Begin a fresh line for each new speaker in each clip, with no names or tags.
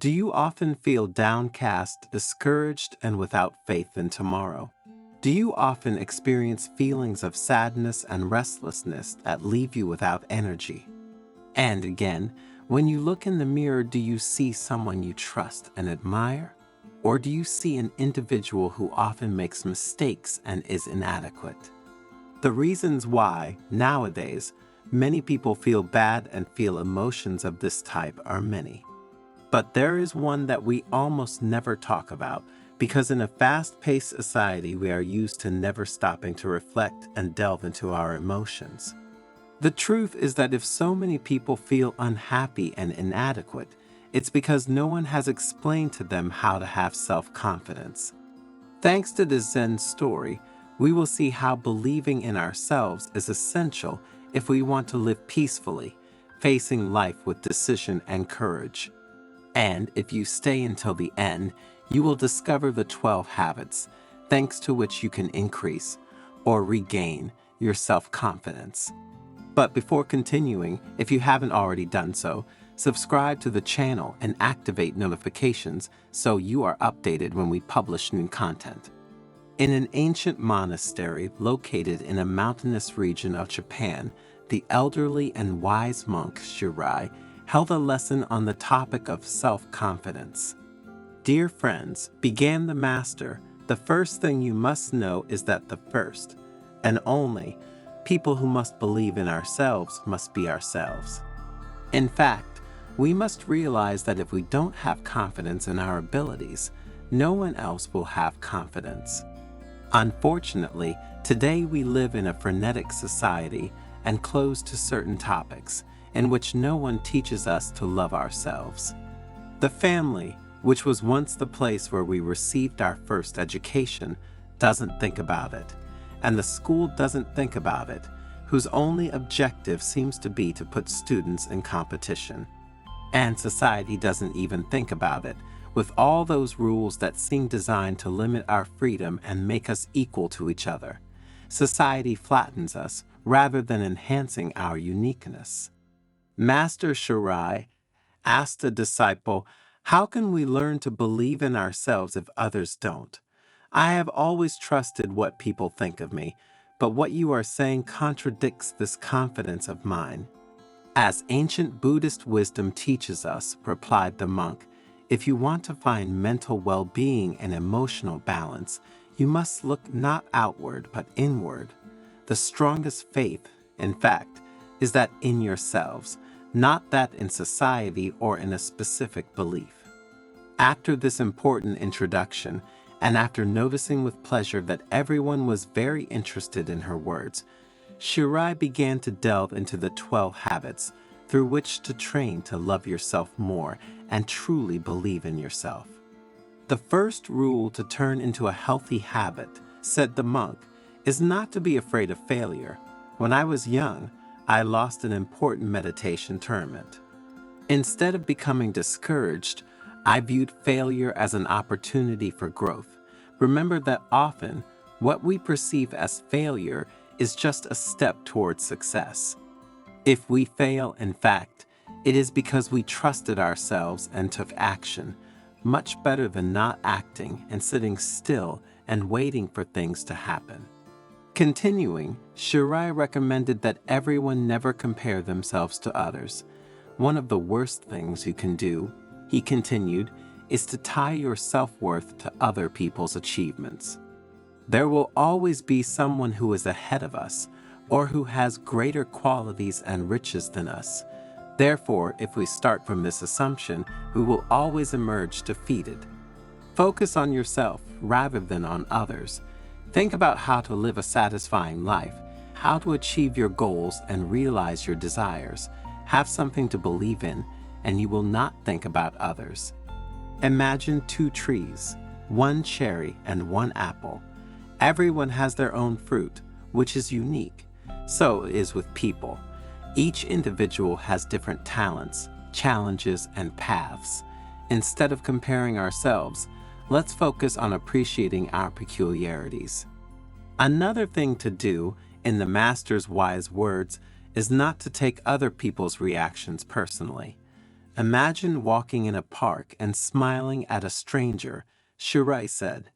Do you often feel downcast, discouraged, and without faith in tomorrow? Do you often experience feelings of sadness and restlessness that leave you without energy? And again, when you look in the mirror, do you see someone you trust and admire? Or do you see an individual who often makes mistakes and is inadequate? The reasons why, nowadays, many people feel bad and feel emotions of this type are many. But there is one that we almost never talk about, because in a fast-paced society we are used to never stopping to reflect and delve into our emotions. The truth is that if so many people feel unhappy and inadequate, it's because no one has explained to them how to have self-confidence. Thanks to this Zen story, we will see how believing in ourselves is essential if we want to live peacefully, facing life with decision and courage. And if you stay until the end, you will discover the 12 habits, thanks to which you can increase or regain your self-confidence. But before continuing, if you haven't already done so, subscribe to the channel and activate notifications so you are updated when we publish new content. In an ancient monastery located in a mountainous region of Japan, the elderly and wise monk Shirai held a lesson on the topic of self-confidence. "Dear friends," began the master, "the first thing you must know is that the first, and only, people who must believe in ourselves must be ourselves. In fact, we must realize that if we don't have confidence in our abilities, no one else will have confidence." Unfortunately, today we live in a frenetic society and closed to certain topics, in which no one teaches us to love ourselves. The family, which was once the place where we received our first education, doesn't think about it, and the school doesn't think about it, whose only objective seems to be to put students in competition. And society doesn't even think about it, with all those rules that seem designed to limit our freedom and make us equal to each other. Society flattens us rather than enhancing our uniqueness. Master Shirai asked a disciple, "How can we learn to believe in ourselves if others don't? I have always trusted what people think of me, but what you are saying contradicts this confidence of mine." "As ancient Buddhist wisdom teaches us," replied the monk, "if you want to find mental well-being and emotional balance, you must look not outward but inward. The strongest faith, in fact, is that in yourselves, not that in society or in a specific belief." After this important introduction, and after noticing with pleasure that everyone was very interested in her words, Shirai began to delve into the 12 habits through which to train to love yourself more and truly believe in yourself. "The first rule to turn into a healthy habit," said the monk, "is not to be afraid of failure. When I was young, I lost an important meditation tournament. Instead of becoming discouraged, I viewed failure as an opportunity for growth. Remember that often, what we perceive as failure is just a step towards success. If we fail, in fact, it is because we trusted ourselves and took action, much better than not acting and sitting still and waiting for things to happen." Continuing, Shirai recommended that everyone never compare themselves to others. "One of the worst things you can do," he continued, "is to tie your self-worth to other people's achievements. There will always be someone who is ahead of us, or who has greater qualities and riches than us. Therefore, if we start from this assumption, we will always emerge defeated. Focus on yourself rather than on others. Think about how to live a satisfying life, how to achieve your goals and realize your desires. Have something to believe in, and you will not think about others. Imagine 2 trees, 1 cherry and 1 apple. Everyone has their own fruit, which is unique. So it is with people. Each individual has different talents, challenges, and paths. Instead of comparing ourselves, let's focus on appreciating our peculiarities." Another thing to do, in the master's wise words, is not to take other people's reactions personally. Imagine walking in a park and smiling at a stranger. Shirai said,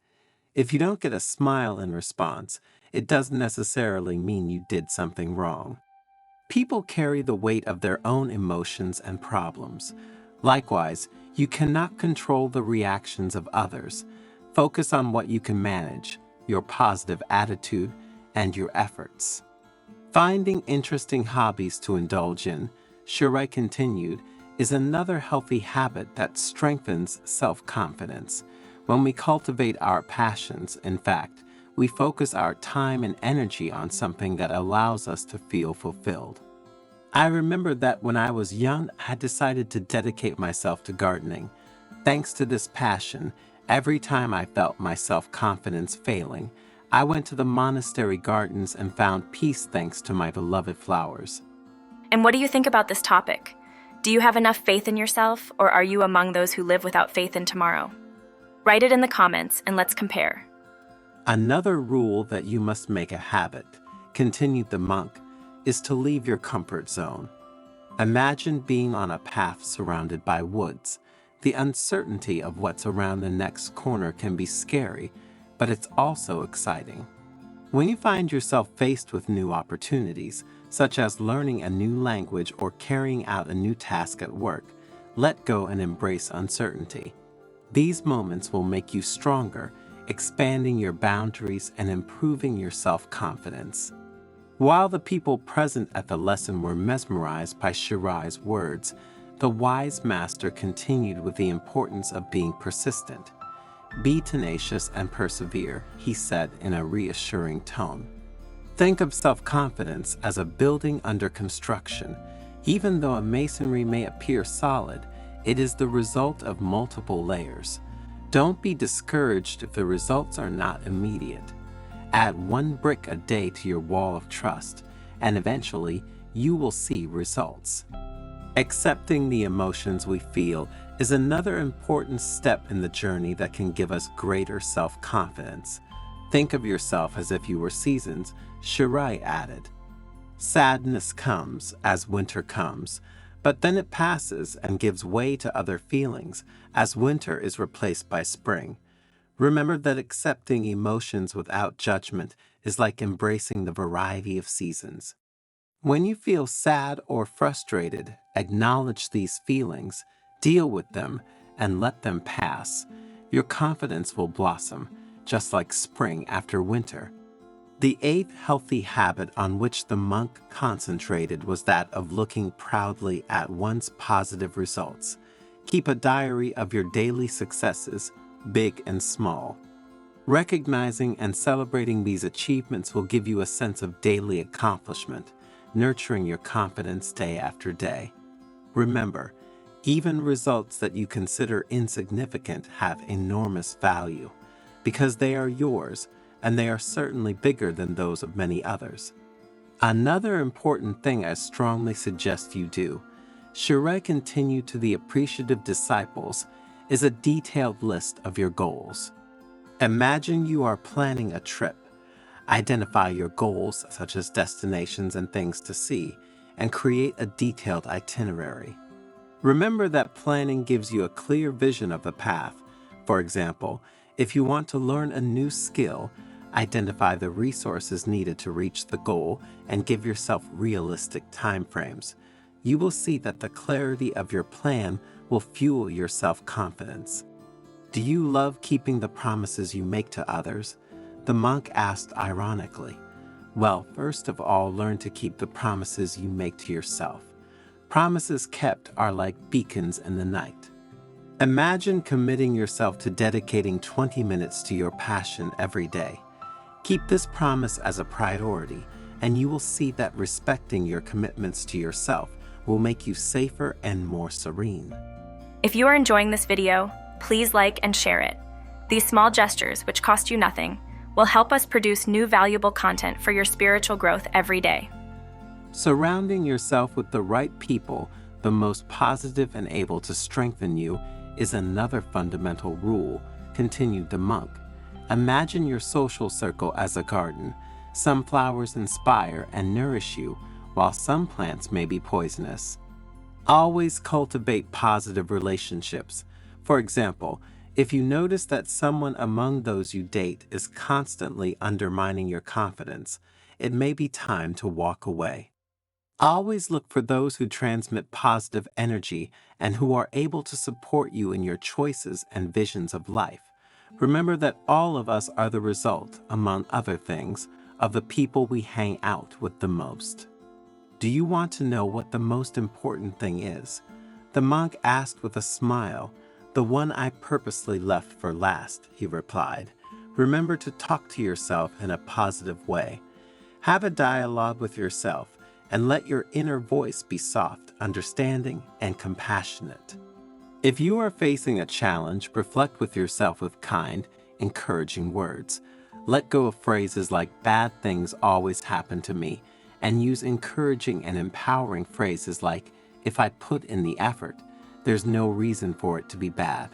"If you don't get a smile in response, it doesn't necessarily mean you did something wrong." People carry the weight of their own emotions and problems. Likewise, you cannot control the reactions of others. Focus on what you can manage, your positive attitude, and your efforts. Finding interesting hobbies to indulge in, Shirai continued, is another healthy habit that strengthens self-confidence. When we cultivate our passions, in fact, we focus our time and energy on something that allows us to feel fulfilled. I remember that when I was young, I decided to dedicate myself to gardening. Thanks to this passion, every time I felt my self-confidence failing, I went to the monastery gardens and found peace thanks to my beloved flowers.
And what do you think about this topic? Do you have enough faith in yourself, or are you among those who live without faith in tomorrow? Write it in the comments and let's compare.
Another rule that you must make a habit, continued the monk, is to leave your comfort zone. Imagine being on a path surrounded by woods. The uncertainty of what's around the next corner can be scary, but it's also exciting. When you find yourself faced with new opportunities, such as learning a new language or carrying out a new task at work, let go and embrace uncertainty. These moments will make you stronger, expanding your boundaries and improving your self-confidence. While the people present at the lesson were mesmerized by Shirai's words, the wise master continued with the importance of being persistent. "Be tenacious and persevere," he said in a reassuring tone. Think of self-confidence as a building under construction. Even though a masonry may appear solid, it is the result of multiple layers. Don't be discouraged if the results are not immediate. Add one brick a day to your wall of trust, and eventually you will see results. Accepting the emotions we feel is another important step in the journey that can give us greater self-confidence. Think of yourself as if you were seasons, Shirai added. Sadness comes as winter comes, but then it passes and gives way to other feelings as winter is replaced by spring. Remember that accepting emotions without judgment is like embracing the variety of seasons. When you feel sad or frustrated, acknowledge these feelings, deal with them, and let them pass. Your confidence will blossom, just like spring after winter. The eighth healthy habit on which the monk concentrated was that of looking proudly at one's positive results. Keep a diary of your daily successes, big and small. Recognizing and celebrating these achievements will give you a sense of daily accomplishment, nurturing your confidence day after day. Remember, even results that you consider insignificant have enormous value, because they are yours, and they are certainly bigger than those of many others. Another important thing I strongly suggest you do, Shirai continued to the appreciative disciples, is a detailed list of your goals. Imagine you are planning a trip. Identify your goals, such as destinations and things to see, and create a detailed itinerary. Remember that planning gives you a clear vision of the path. For example, if you want to learn a new skill, identify the resources needed to reach the goal and give yourself realistic timeframes. You will see that the clarity of your plan will fuel your self-confidence. Do you love keeping the promises you make to others? The monk asked ironically. Well, first of all, learn to keep the promises you make to yourself. Promises kept are like beacons in the night. Imagine committing yourself to dedicating 20 minutes to your passion every day. Keep this promise as a priority, and you will see that respecting your commitments to yourself will make you safer and more serene.
If you are enjoying this video, please like and share it. These small gestures, which cost you nothing, will help us produce new valuable content for your spiritual growth every day.
Surrounding yourself with the right people, the most positive and able to strengthen you, is another fundamental rule, continued the monk. Imagine your social circle as a garden. Some flowers inspire and nourish you, while some plants may be poisonous. Always cultivate positive relationships. For example, if you notice that someone among those you date is constantly undermining your confidence, it may be time to walk away. Always look for those who transmit positive energy and who are able to support you in your choices and visions of life. Remember that all of us are the result, among other things, of the people we hang out with the most. Do you want to know what the most important thing is? The monk asked with a smile. The one I purposely left for last, he replied. Remember to talk to yourself in a positive way. Have a dialogue with yourself and let your inner voice be soft, understanding, and compassionate. If you are facing a challenge, reflect with yourself with kind, encouraging words. Let go of phrases like "bad things always happen to me," and use encouraging and empowering phrases like "if I put in the effort, there's no reason for it to be bad."